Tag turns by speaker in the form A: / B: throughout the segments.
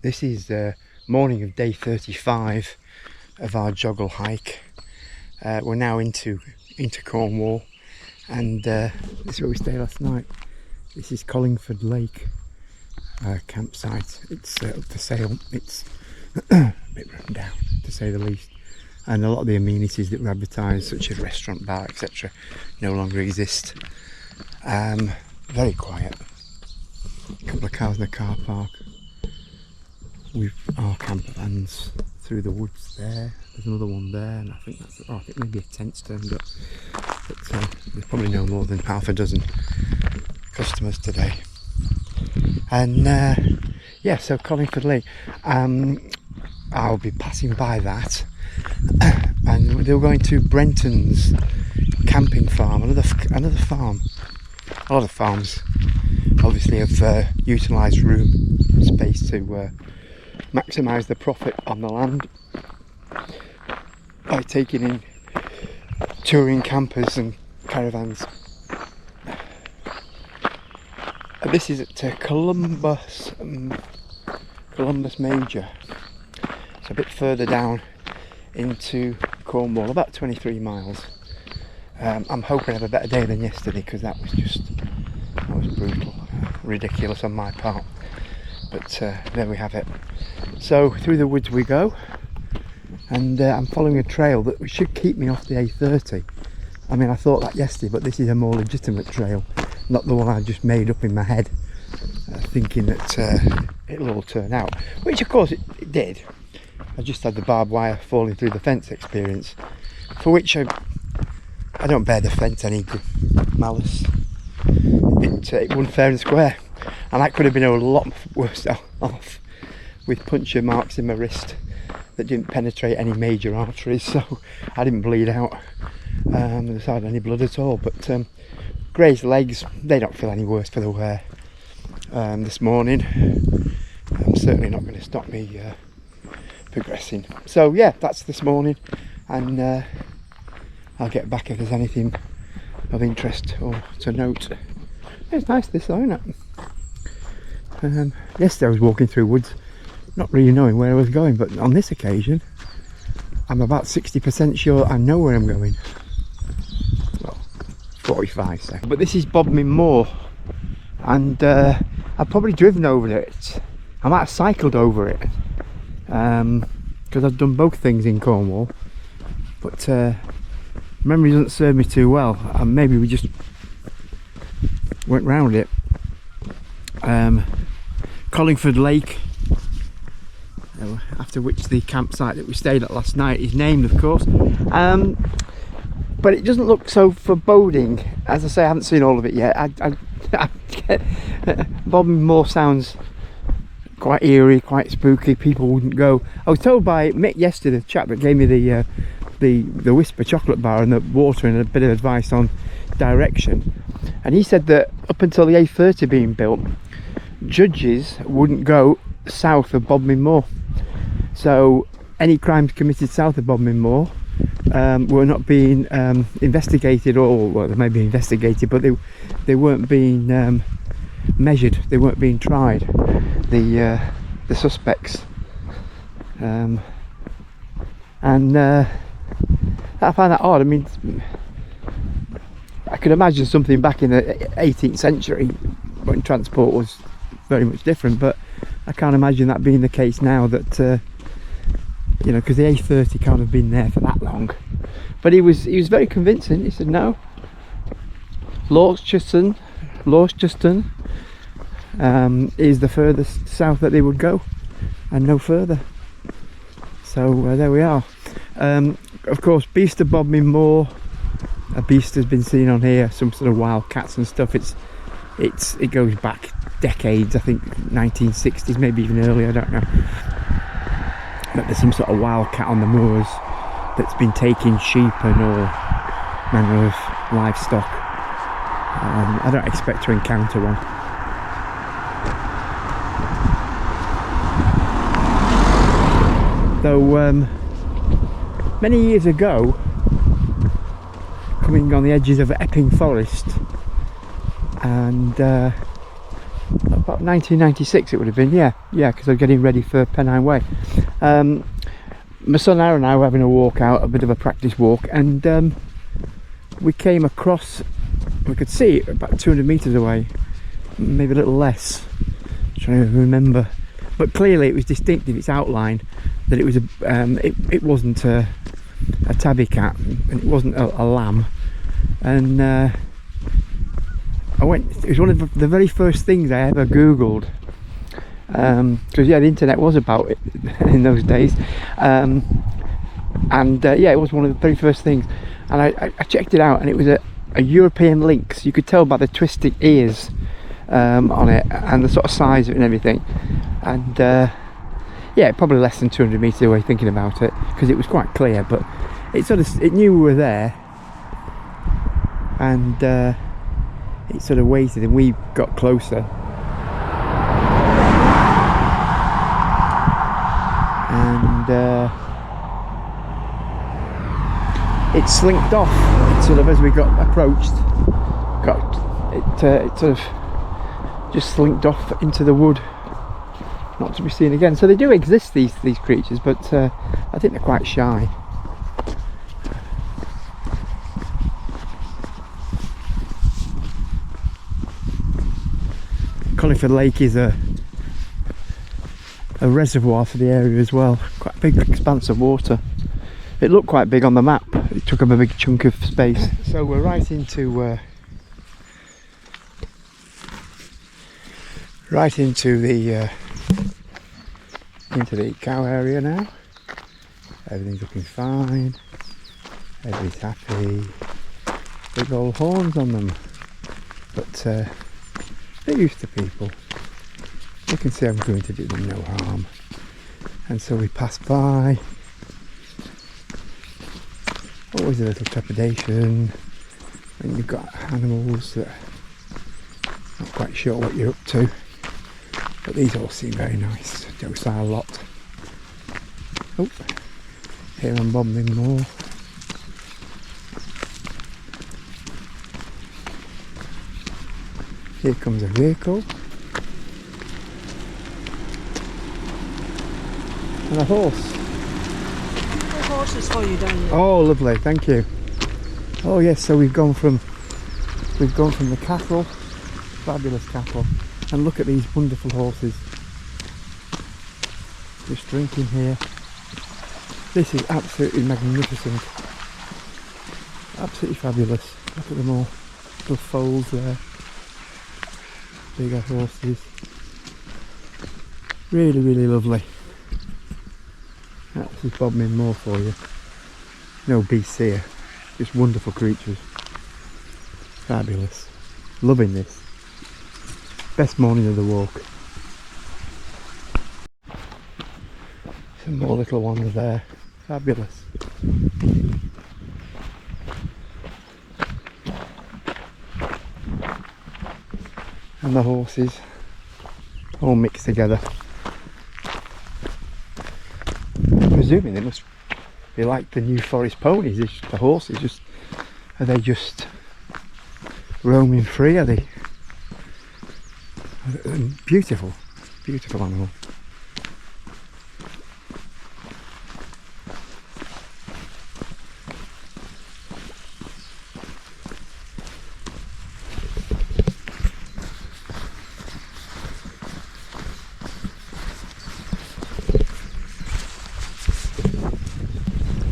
A: This is the morning of day 35 of our JOGLE hike. We're now into Cornwall, and this is where we stayed last night. This is Collingford Lake campsite. It's up for sale. It's a bit run down, to say the least, and a lot of the amenities that were advertised, such as restaurant, bar, etc., no longer exist. Very quiet. A couple of cars in the car park. With our camper vans through the woods there. There's another one there, and I think maybe a tent's turned up. But there's probably no more than half a dozen customers today. And yeah, so Collingford Lake. I'll be passing by that, and they were going to Brenton's camping farm, another farm. A lot of farms obviously have utilised room space to maximise the profit on the land by taking in touring campers and caravans. This is at Columbus Major. It's a bit further down into Cornwall, about 23 miles. I'm hoping to have a better day than yesterday, because that was brutal, ridiculous on my part. But there we have it. So through the woods we go, and I'm following a trail that should keep me off the A30. I mean, I thought that yesterday, but this is a more legitimate trail, not the one I just made up in my head, thinking that it'll all turn out, which of course it did. I just had the barbed wire falling through the fence experience, for which I don't bear the fence any malice. It wasn't fair and square, and that could have been a lot worse off, with puncture marks in my wrist that didn't penetrate any major arteries, so I didn't bleed out. There's hardly any blood at all, but grazed legs, they don't feel any worse for the wear. This morning, certainly not going to stop me progressing. So yeah, that's this morning, and I'll get back if there's anything of interest or to note. It's nice this though, isn't it? Yesterday I was walking through woods, not really knowing where I was going, but on this occasion I'm about 60% sure I know where I'm going. Well, 45 seconds. But this is Bodmin Moor, and I've probably driven over it. I might have cycled over it, because I've done both things in Cornwall, but memory doesn't serve me too well, and maybe we just went round it. Collingford Lake, after which the campsite that we stayed at last night is named, of course, but it doesn't look so foreboding. As I say, I haven't seen all of it yet. Bodmin Moor sounds quite eerie, quite spooky. People wouldn't go. I was told by Mick yesterday, the chap that gave me the Whisper chocolate bar and the water and a bit of advice on direction, and he said that up until the A30 being built, judges wouldn't go south of Bodmin Moor, so any crimes committed south of Bodmin Moor were not being investigated, or well, they may be investigated, but they weren't being measured, they weren't being tried, the suspects, and I find that odd. I mean, I could imagine something back in the 18th century when transport was very much different, but I can't imagine that being the case now, that you know, because the A30 can't have been there for that long. But he was very convincing. He said no, Launceston is the furthest south that they would go, and no further. So there we are. Of course, beast of Bodmin Moor. A beast has been seen on here, some sort of wild cats and stuff. It goes back decades, I think 1960s, maybe even earlier, I don't know. But there's some sort of wild cat on the moors that's been taking sheep and all manner of livestock. I don't expect to encounter one. Though many years ago, coming on the edges of Epping Forest, and about 1996 it would have been, yeah, because I'm getting ready for Pennine Way. My son Aaron and I were having a walk out, a bit of a practice walk, and we came across, we could see it about 200 metres away, maybe a little less, I'm trying to remember, but clearly it was distinct in its outline that it was it wasn't a tabby cat, and it wasn't a lamb. And it was one of the very first things I ever googled, because yeah, the internet was about it in those days, and yeah, it was one of the very first things, and I checked it out, and it was a European lynx. You could tell by the twisted ears on it and the sort of size of it and everything, and yeah, probably less than 200 metres away, thinking about it, because it was quite clear, but it knew we were there, and it sort of waited, and we got closer, and it slinked off. It sort of, as we got approached, it sort of just slinked off into the wood, not to be seen again. So they do exist, these creatures, but I think they're quite shy. Conifer Lake is a reservoir for the area as well. Quite a big expanse of water. It looked quite big on the map. It took up a big chunk of space. So we're right into the cow area now. Everything's looking fine. Everybody's happy. Big old horns on them, but they're used to people. You can see I'm going to do them no harm. And so we pass by. Always a little trepidation when you've got animals that are not quite sure what you're up to. But these all seem very nice, docile lot. Oh, here on Bodmin Moor. Here comes a vehicle. And a horse.
B: Horses for you down there.
A: Oh, lovely, thank you. Oh yes, so we've gone from the cattle, fabulous cattle, and look at these wonderful horses just drinking here. This is absolutely magnificent, absolutely fabulous. Look at them all, little foals there, bigger horses, really, really lovely. This is Bodmin Moor for you. No beasts here, just wonderful creatures. Fabulous. Loving this. Best morning of the walk. Some more little ones there. Fabulous. And the horses all mixed together. Presuming they must be like the New Forest ponies. It's just the horses. Are they just roaming free? Are they beautiful, beautiful animal?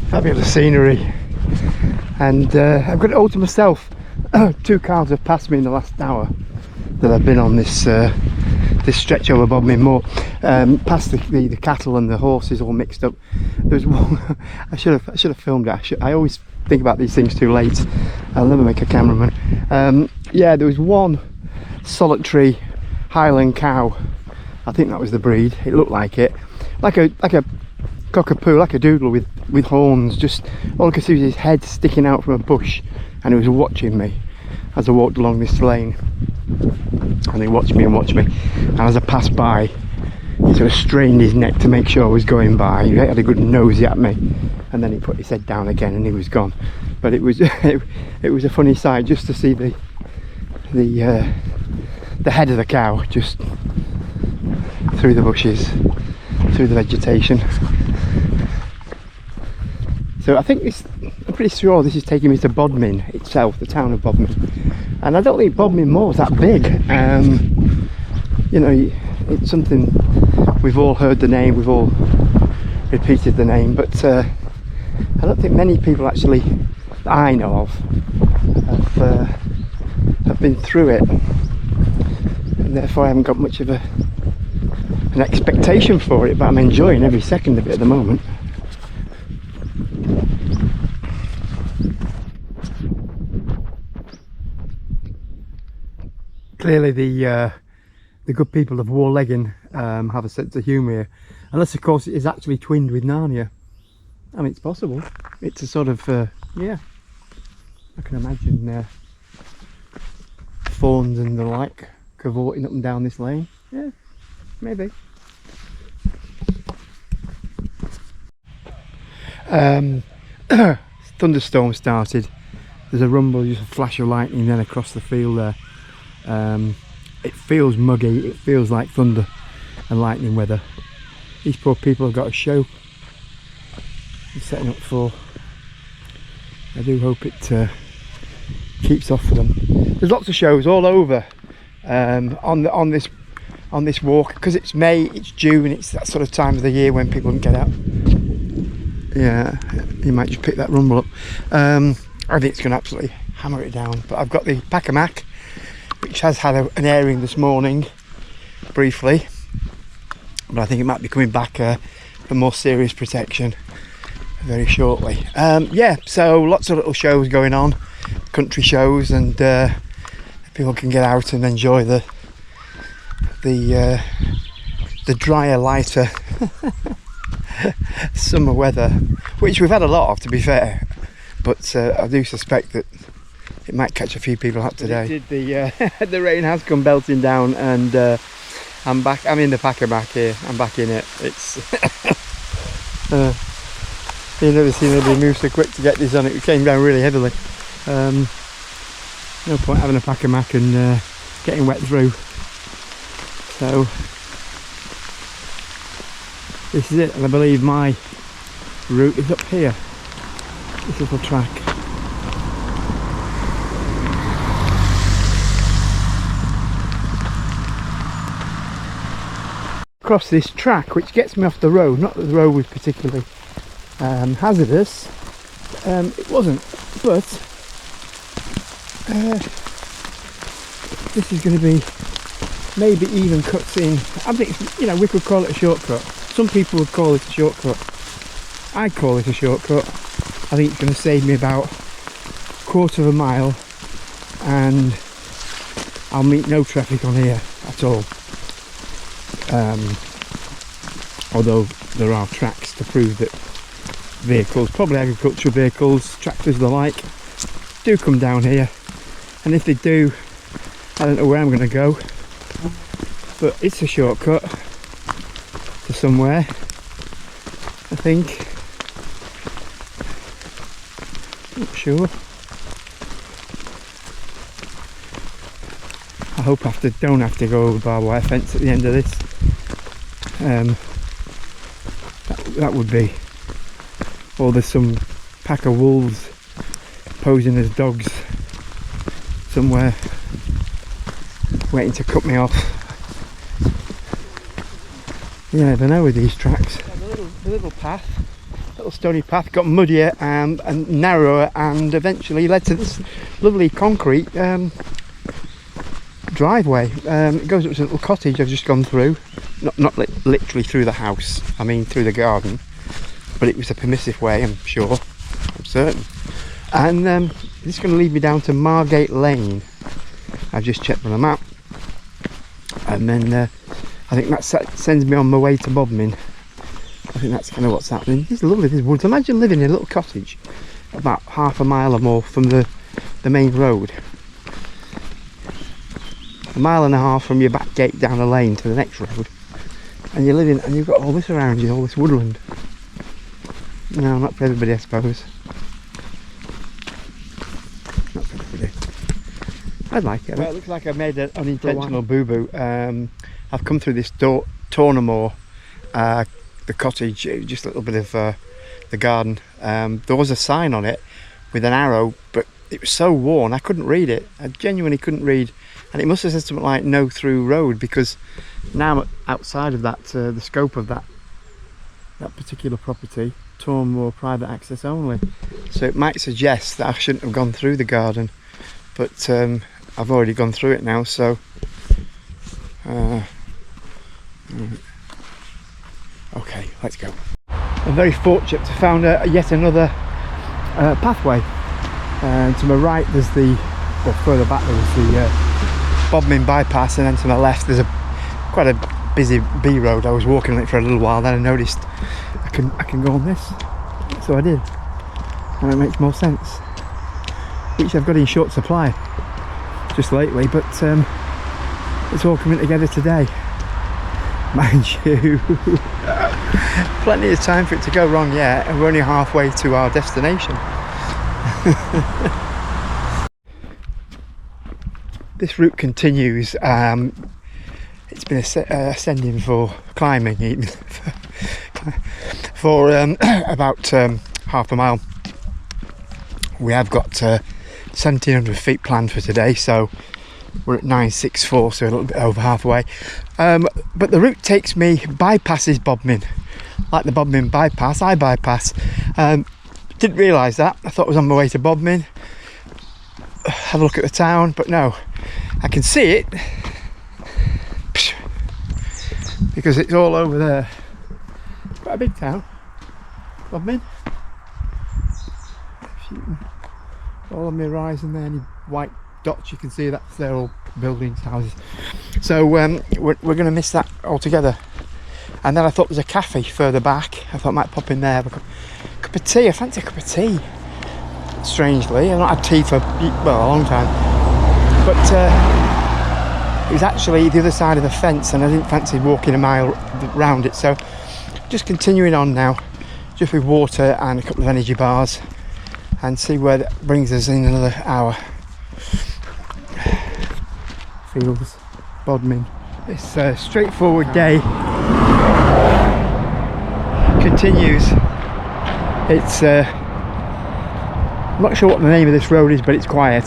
A: Fabulous scenery, and I've got it all to myself. 2 cars have passed me in the last hour that I've been on this this stretch over Bodmin Moor, past the cattle and the horses all mixed up. There's one I should have filmed it. I always think about these things too late. I'll never make a cameraman. Yeah, there was one solitary Highland cow. I think that was the breed. It looked like it, like a cockapoo, like a doodle with horns. Just all I could see was his head sticking out from a bush, and he was watching me as I walked along this lane, and he watched me, and as I passed by he sort of strained his neck to make sure I was going by. He had a good nosy at me, and then he put his head down again and he was gone. But it was it was a funny sight just to see the the head of the cow just through the bushes, through the vegetation. So I think I'm pretty sure this is taking me to Bodmin itself, the town of Bodmin. And I don't think Bodmin Moor is that big. You know, it's something we've all heard the name, we've all repeated the name, but I don't think many people actually that I know of have been through it, and therefore I haven't got much of an expectation for it, but I'm enjoying every second of it at the moment. Clearly the good people of Warlegging have a sense of humour here, unless of course it is actually twinned with Narnia. I mean, it's possible. It's a sort of yeah, I can imagine fawns and the like cavorting up and down this lane. Yeah, maybe. Thunderstorm started. There's a rumble, just a flash of lightning then across the field there. It feels muggy, it feels like thunder and lightning weather. These poor people have got a show they're setting up for. I do hope it keeps off for them. There's lots of shows all over on this walk, because it's May, it's June, it's that sort of time of the year when people can get out. Yeah, you might just pick that rumble up. I think it's going to absolutely hammer it down. But I've got the Pack-a-Mac, which has had an airing this morning, briefly. But I think it might be coming back for more serious protection very shortly. Yeah, so lots of little shows going on, country shows, and people can get out and enjoy the drier, lighter summer weather, which we've had a lot of, to be fair, but I do suspect that it might catch a few people out today. The rain has come belting down, and I'm back. I'm in the Pack-a-Mac here. I'm back in it. It's you've never seen anybody move so quick to get this on. It came down really heavily. No point having a Pack-a-Mac and getting wet through. So this is it, and I believe my route is up here, this little track. Across this track, which gets me off the road. Not that the road was particularly hazardous, it wasn't, but this is going to be maybe even cuts in. I think, you know, we could call it a shortcut. Some people would call it a shortcut. I call it a shortcut. I think it's going to save me about a quarter of a mile, and I'll meet no traffic on here at all. Although there are tracks to prove that vehicles, probably agricultural vehicles, tractors the like, do come down here, and if they do, I don't know where I'm going to go, but it's a shortcut to somewhere, I think. Not sure. I hope I don't have to go over barbed wire fence at the end of this. That would be, or there's some pack of wolves posing as dogs somewhere waiting to cut me off. You never know with these tracks. The little path, little stony path, got muddier and narrower, and eventually led to this lovely concrete driveway. It goes up to a little cottage I've just gone through. Not literally through the house, I mean through the garden, but it was a permissive way, I'm sure, I'm certain. And this is going to lead me down to Margate Lane. I've just checked on the map, and then I think that sends me on my way to Bodmin. I think that's kind of what's happening. It's lovely, these woods. Imagine living in a little cottage about half a mile or more from the main road. A mile and a half from your back gate down a lane to the next road, and you're living, and you've got all this around you, all this woodland. No, not for everybody, I suppose. Not for everybody. I'd like it. Well, it looks like I've made an unintentional boo-boo. I've come through this Bodmin Moor, the cottage, just a little bit of the garden. There was a sign on it with an arrow, but it was so worn I couldn't read it. I genuinely couldn't read, and it must have said something like "no through road," because now I'm outside of that, the scope of that particular property. Bodmin Moor private access only, so it might suggest that I shouldn't have gone through the garden, but I've already gone through it now, so okay, let's go. I'm very fortunate to have found yet another pathway. To my right there's further back there was the Bodmin bypass, and then to my left there's quite a busy B road. I was walking on it for a little while, then I noticed I can go on this, so I did, and it makes more sense, which I've got in short supply just lately, but it's all coming together today, mind you. Plenty of time for it to go wrong yet, and we're only halfway to our destination. This route continues. It's been ascending for climbing even for about half a mile. We have got 1700 feet planned for today, so we're at 964, so a little bit over halfway. But the route takes me, bypasses Bodmin, like the Bodmin bypass. I bypass. Didn't realise that. I thought I was on my way to Bodmin, have a look at the town, but no, I can see it because it's all over there. Quite a big town, Bodmin. All on the horizon there, any white dots you can see, they're all buildings, houses. So we're going to miss that altogether. And then I thought there's a cafe further back. I thought I might pop in there, have a cup of tea. I fancy a cup of tea. Strangely, I've not had tea for a long time. But it was actually the other side of the fence, and I didn't fancy walking a mile round it. So just continuing on now, just with water and a couple of energy bars, and see where that brings us in another hour. Fields, Bodmin. This straightforward day continues. It's I'm not sure what the name of this road is, but it's quiet.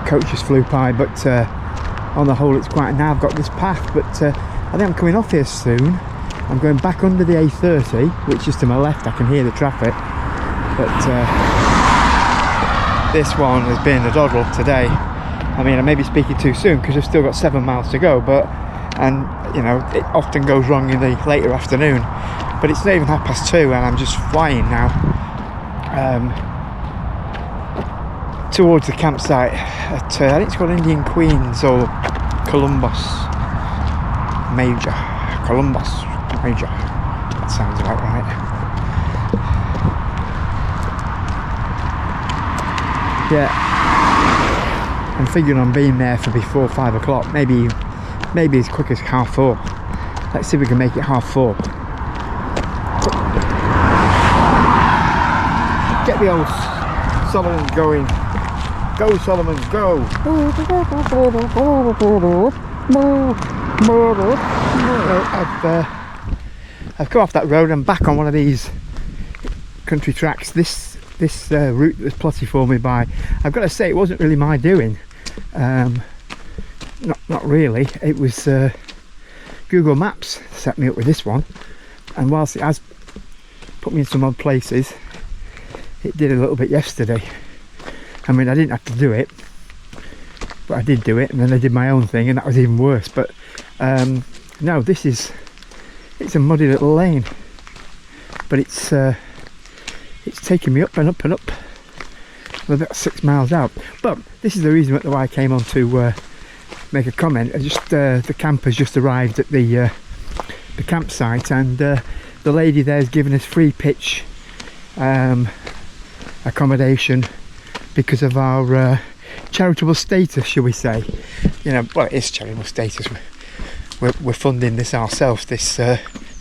A: Coaches flew by, but on the whole it's quiet. Now I've got this path, but I think I'm coming off here soon. I'm going back under the A30, which is to my left. I can hear the traffic, but this one has been a doddle today. I mean, I may be speaking too soon because I've still got 7 miles to go, and you know, it often goes wrong in the later afternoon, but it's not even 2:30 and I'm just flying now towards the campsite at I think it's called Indian Queens or Columbus Major. That sounds about right. Yeah, I'm figuring on being there for before 5 o'clock, maybe as quick as 4:30. Let's see if we can make it 4:30. Get the old Solomon going. Go Solomon, go! I've come off that road and back on one of these country tracks. This route that was plotted for me by, I've got to say, it wasn't really my doing. Not really. It was Google Maps set me up with this one, and whilst it has put me in some odd places, it did a little bit yesterday. I mean, I didn't have to do it, but I did do it, and then I did my own thing, and that was even worse. But no, it's a muddy little lane, but it's taking me up and up and up. I'm about 6 miles out. But this is the reason why I came on to make a comment. The campers just arrived at the campsite, and the lady there's given us free pitch accommodation because of our charitable status, shall we say. You know, well, it is charitable status. We're funding this ourselves, to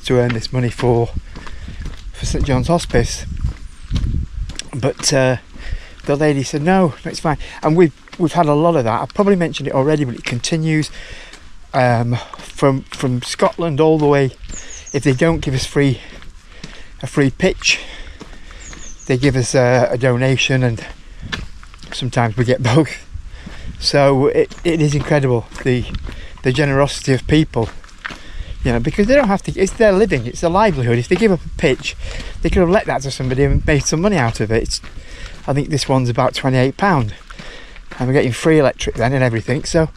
A: earn this money for St John's Hospice. But the lady said, no, it's fine. And we've had a lot of that. I've probably mentioned it already, but it continues from Scotland all the way. If they don't give us a free pitch, they give us a donation, and sometimes we get both. So it is incredible, the generosity of people, you know, because they don't have to, it's their living, it's their livelihood. If they give up a pitch, they could have let that to somebody and made some money out of it. I think this one's about £28, and we're getting free electric then and everything. So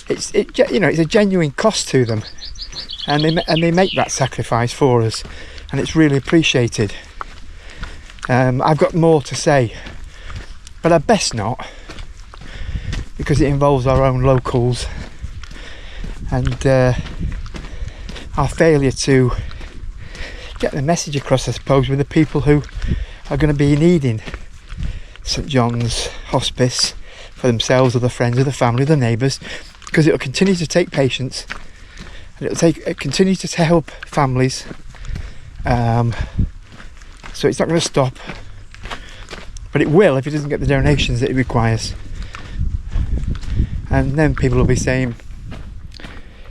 A: it's a genuine cost to them, and they make that sacrifice for us, and it's really appreciated. I've got more to say, but I best not, because it involves our own locals and our failure to get the message across, I suppose, with the people who are going to be needing St John's Hospice for themselves or their friends or their family, their neighbours, because it'll continue to take patients, and it'll continue to help families. So it's not going to stop, but it will if it doesn't get the donations that it requires. And then people will be saying,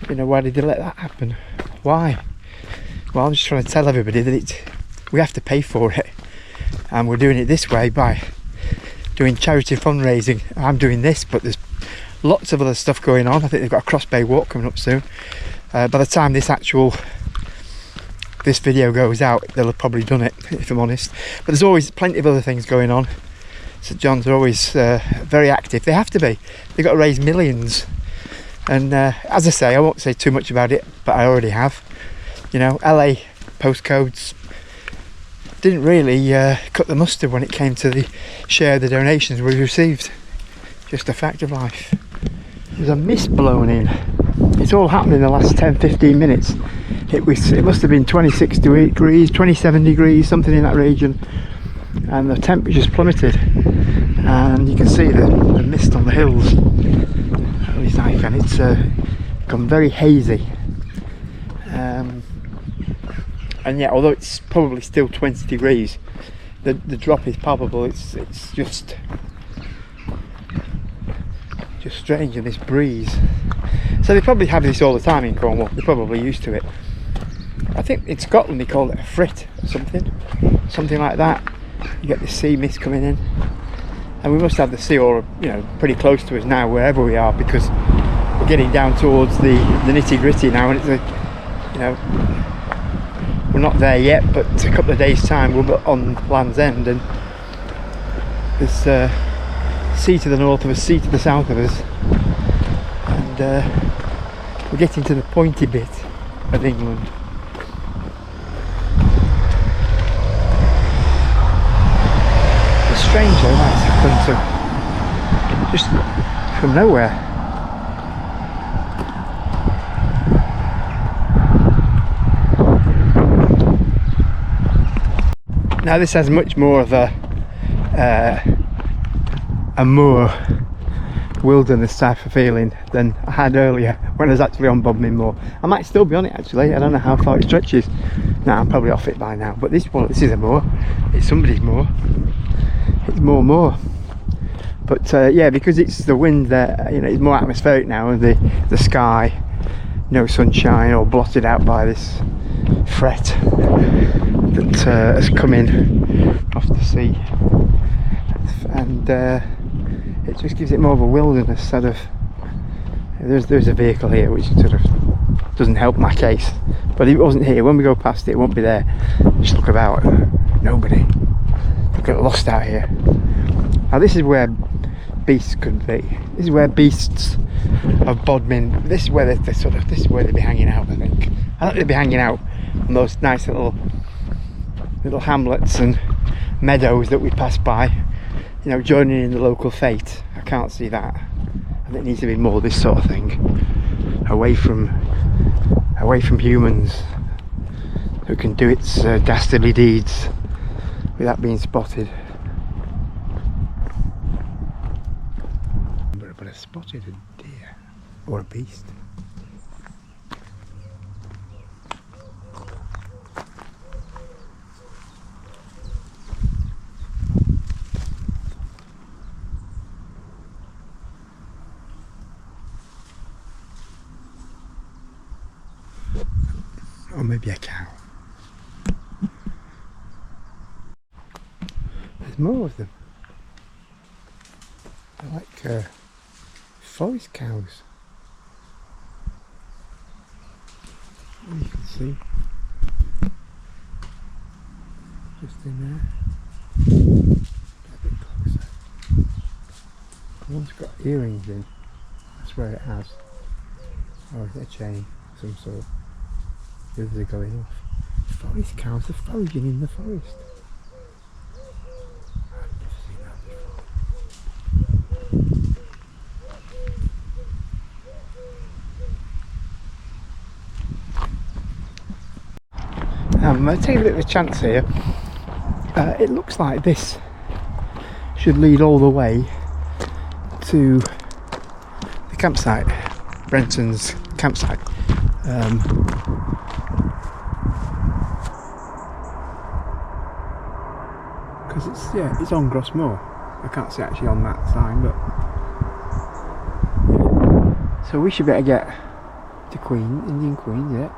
A: you know, why did they let that happen? Why? Well, I'm just trying to tell everybody that we have to pay for it, and we're doing it this way by doing charity fundraising. I'm doing this, but there's lots of other stuff going on. I think they've got a Cross Bay walk coming up soon. By the time this video goes out, they'll have probably done it, if I'm honest. But there's always plenty of other things going on. St John's are always very active. They have to be. They've got to raise millions. And as I say, I won't say too much about it, but I already have. You know, LA postcodes didn't really cut the mustard when it came to the share of the donations we received. Just a fact of life. There's a mist blowing in. It's all happened in the last 10-15 minutes. It must have been 26 degrees, 27 degrees, something in that region, and the temperature's plummeted, and you can see the mist on the hills. At least I can. It's become very hazy, and yet, although it's probably still 20 degrees, the drop is palpable. It's just strange, in this breeze. So they probably have this all the time in Cornwall. They're probably used to it. I think in Scotland they call it a frit or something like that. You get the sea mist coming in, and we must have the sea all, you know, pretty close to us now wherever we are, because we're getting down towards the nitty gritty now, and it's you know, we're not there yet, but a couple of days time we'll be on Land's End, and there's sea to the north of us, sea to the south of us, and we're getting to the pointy bit of England. It's strange though, that's happened just from nowhere. Now this has much more of a moor wilderness type of feeling than I had earlier when I was actually on Bodmin Moor. I might still be on it actually. I don't know how far it stretches. No, I'm probably off it by now. But this is a moor. It's somebody's moor. It's more. But yeah, because it's the wind there, you know, it's more atmospheric now, and the sky, no sunshine, all blotted out by this fret that has come in off the sea, and it just gives it more of a wilderness sort of. There's a vehicle here which sort of doesn't help my case, but if it wasn't here, when we go past it won't be there. Just look about, nobody. We'll get lost out here. Now this is where beasts could be. This is where beasts of Bodmin, this is where they'd be hanging out, I think. I think they'd be hanging out on those nice little hamlets and meadows that we pass by, you know, joining in the local fete. I can't see that. And it needs to be more this sort of thing, away from humans who can do its dastardly deeds without being spotted. But I spotted a deer or a beast. Or maybe a cow. There's more of them. They're like forest cows. You can see just in there. A bit closer. One's got earrings in. That's where it has. Or is it a chain of some sort? The others are going off. Forest cows are foraging in the forest. I've never seen that before. I'm taking a bit of a chance here. It looks like this should lead all the way to the campsite, Brenton's campsite. Because it's on Gross Moor. I can't see actually on that sign, but so we should better get to Indian Queen, yeah.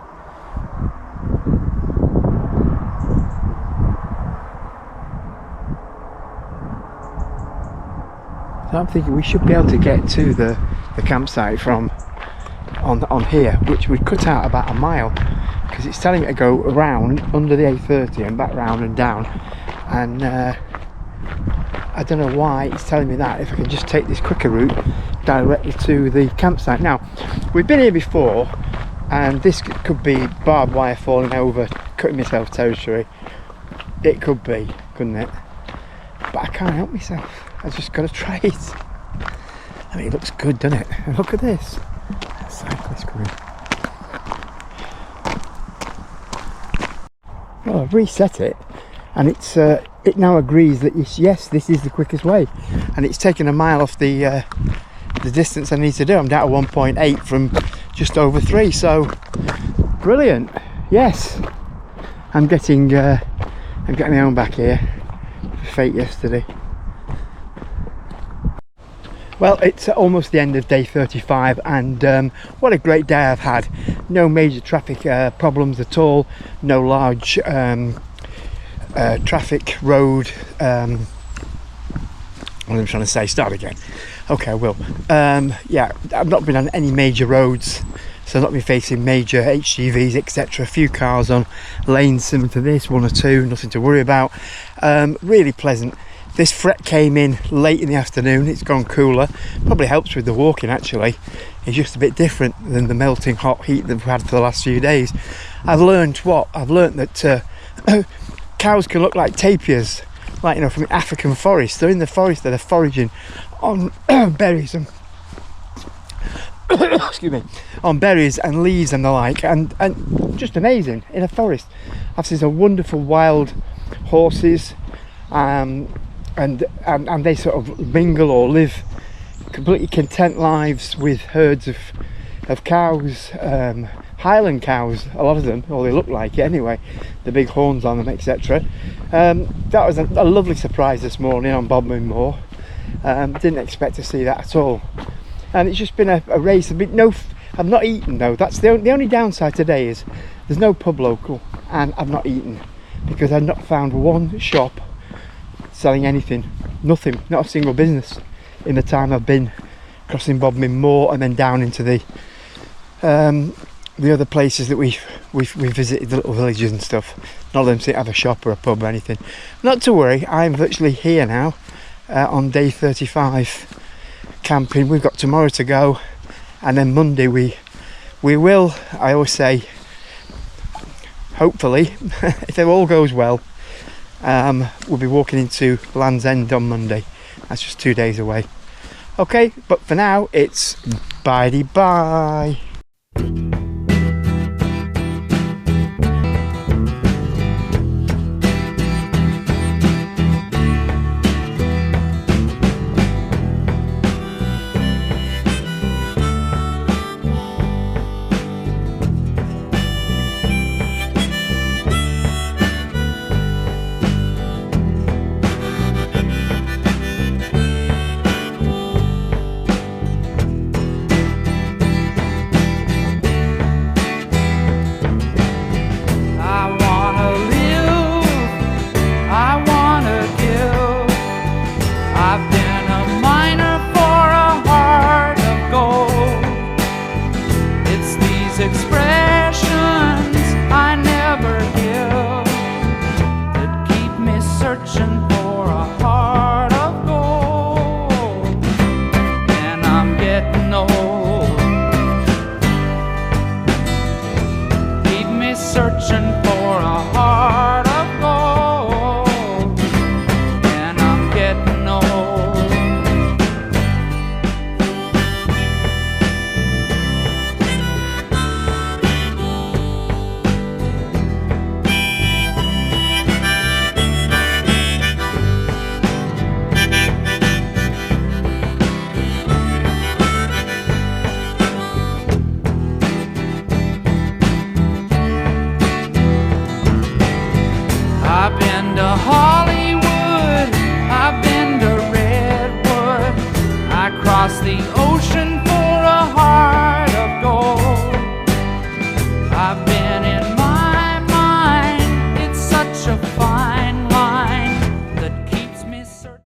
A: So I'm thinking we should be able to get to the campsite from on here, which would cut out about a mile, because it's telling me to go around under the A30 and back round and down, and I don't know why it's telling me that, if I can just take this quicker route directly to the campsite. Now, we've been here before, and this could be barbed wire falling over, cutting myself territory. It could be, couldn't it? But I can't help myself. I just got to try it. I mean, it looks good, doesn't it? And look at this. A cyclist coming. Well, I've reset it, and it now agrees that yes, this is the quickest way, and it's taken a mile off the distance I need to do. I'm down to 1.8 from just over 3, so brilliant. Yes, I'm getting my own back here for fate yesterday. Well, it's almost the end of day 35, and what a great day I've had. No major traffic problems at all, no large traffic road, what am I trying to say? Start again. Okay, I will. Yeah, I've not been on any major roads, so I've not been facing major HGVs, etc. A few cars on lanes similar to this, 1 or 2, nothing to worry about. Really pleasant. This fret came in late in the afternoon. It's gone cooler. Probably helps with the walking actually. It's just a bit different than the melting hot heat that we've had for the last few days. I've learned that cows can look like tapirs, like, you know, from the African forest. They're in the forest, they're foraging on berries and excuse me, on berries and leaves and the like, and just amazing in a forest. I've seen some wonderful wild horses, and they sort of mingle or live completely content lives with herds of cows, Highland cows, a lot of them, or they look like it anyway, the big horns on them, etc. That was a lovely surprise this morning on Bodmin Moor. Didn't expect to see that at all, and it's just been a race. I've not eaten though. That's the only downside today, is there's no pub local, and I've not eaten because I've not found one shop selling anything. Nothing, not a single business in the time I've been crossing Bodmin Moor and then down into the other places that we visited, the little villages and stuff. None of them seem to have a shop or a pub or anything. Not to worry, I'm virtually here now on day 35 camping. We've got tomorrow to go, and then Monday we will, I always say, hopefully, if it all goes well, we'll be walking into Land's End on Monday. That's just 2 days away. Okay, but for now it's bye.
C: the ocean for a heart of gold. I've been in my mind, it's such a fine line that keeps me searching.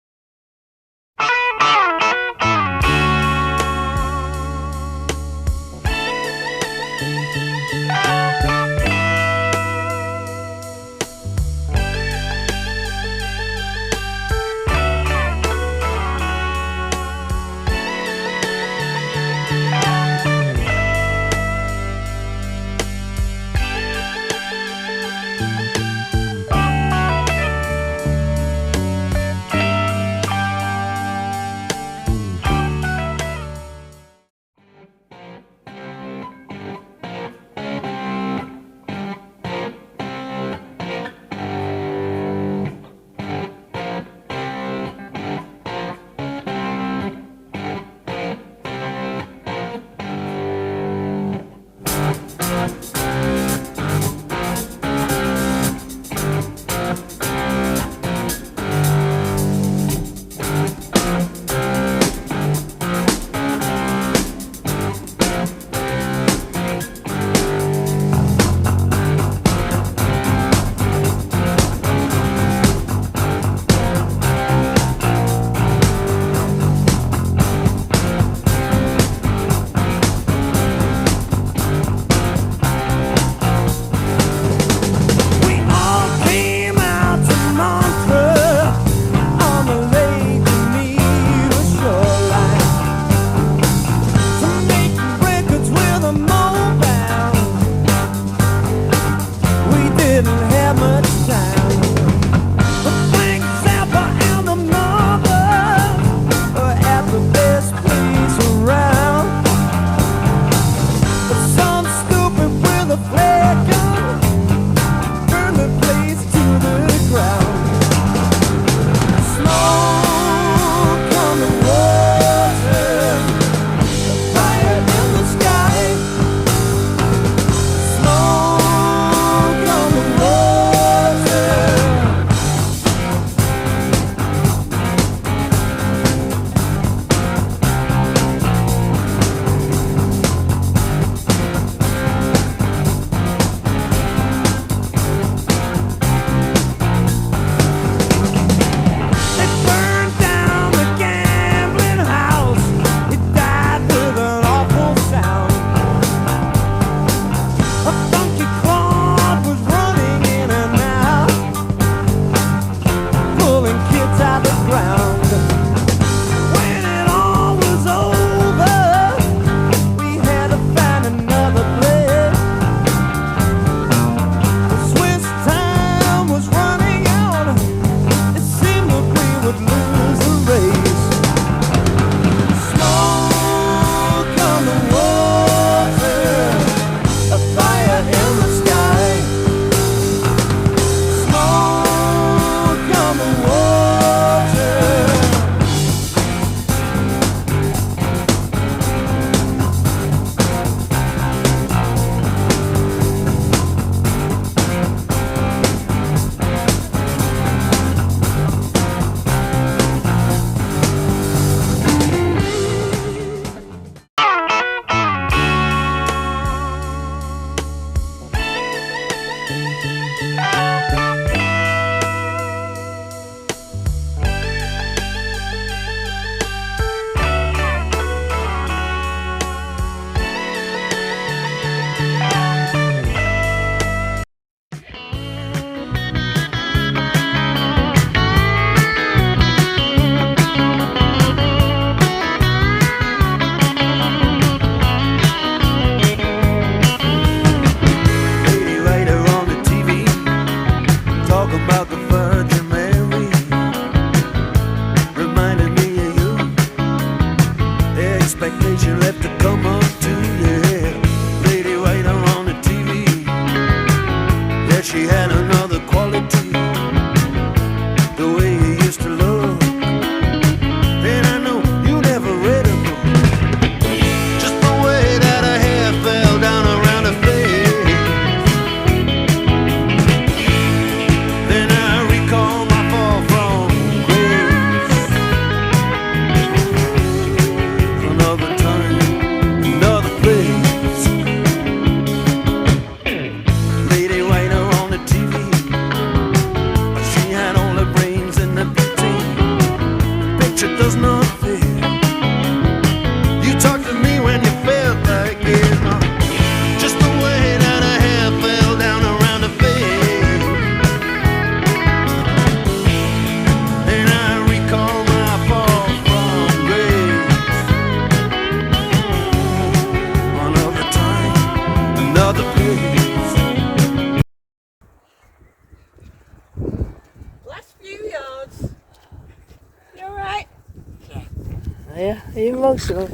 B: Yeah, are you emotional?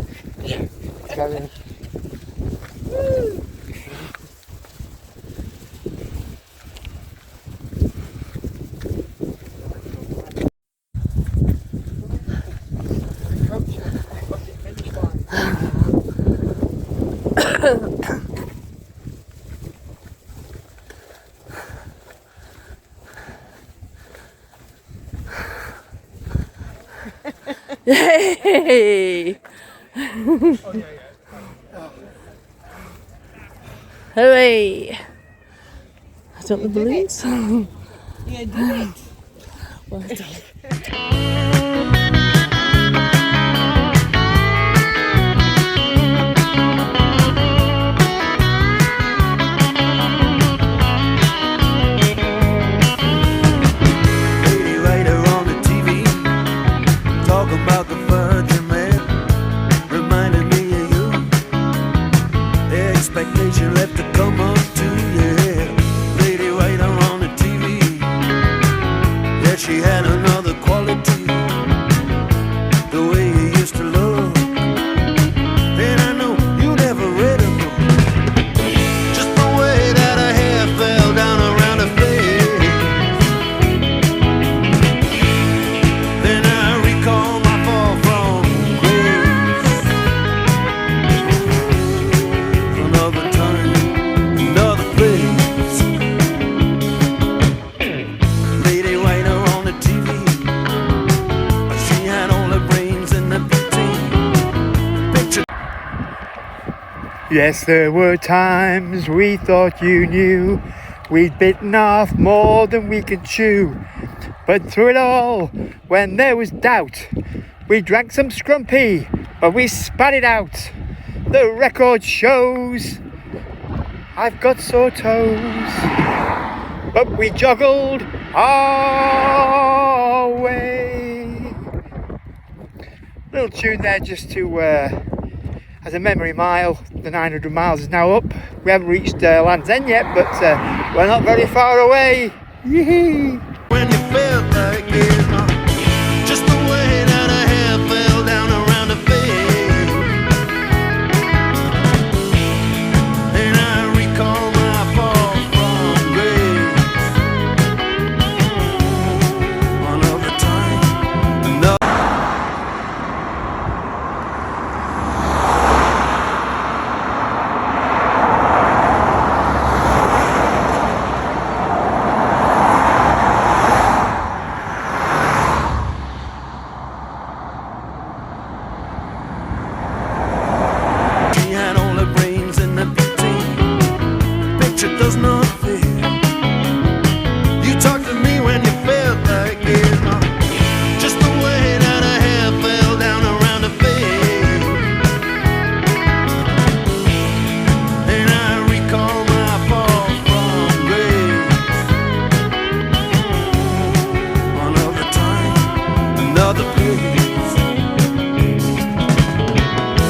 A: Kevin.
B: Yay! Hooray! I don't the balloons. Yeah, do it. Well done.
D: Lady writer on the TV, talking about the Virgin Man, reminding me of you. The expectation left to come up to, yeah. Lady writer on the TV, yeah, she had another quality, the way you used to look. Then I know you never read a book, just the way that her hair fell down around her face. Then I recall my fall from grace. Another time, another place. Lady writer on the TV, she had all her brains in the picture.
A: Yes, there were times we thought you knew we'd bitten off more than we could chew. But through it all, when there was doubt, we drank some scrumpy, but we spat it out. The record shows I've got sore toes, but we joggled our way. Little tune there just to as a memory mile. The 900 miles is now up. We haven't reached Land's End yet, but we're not very far away. Yee-hee.
D: When you felt like it, just the way that her hair fell down around her face. And I recall my fall from grace. Another time, another. She had all her brains in the picture does not fit. You talked to me when you felt like it, just the way that her hair fell down around her face. And I recall my fall from grace. Another time, another place.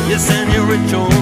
D: Yes, and you're a joy.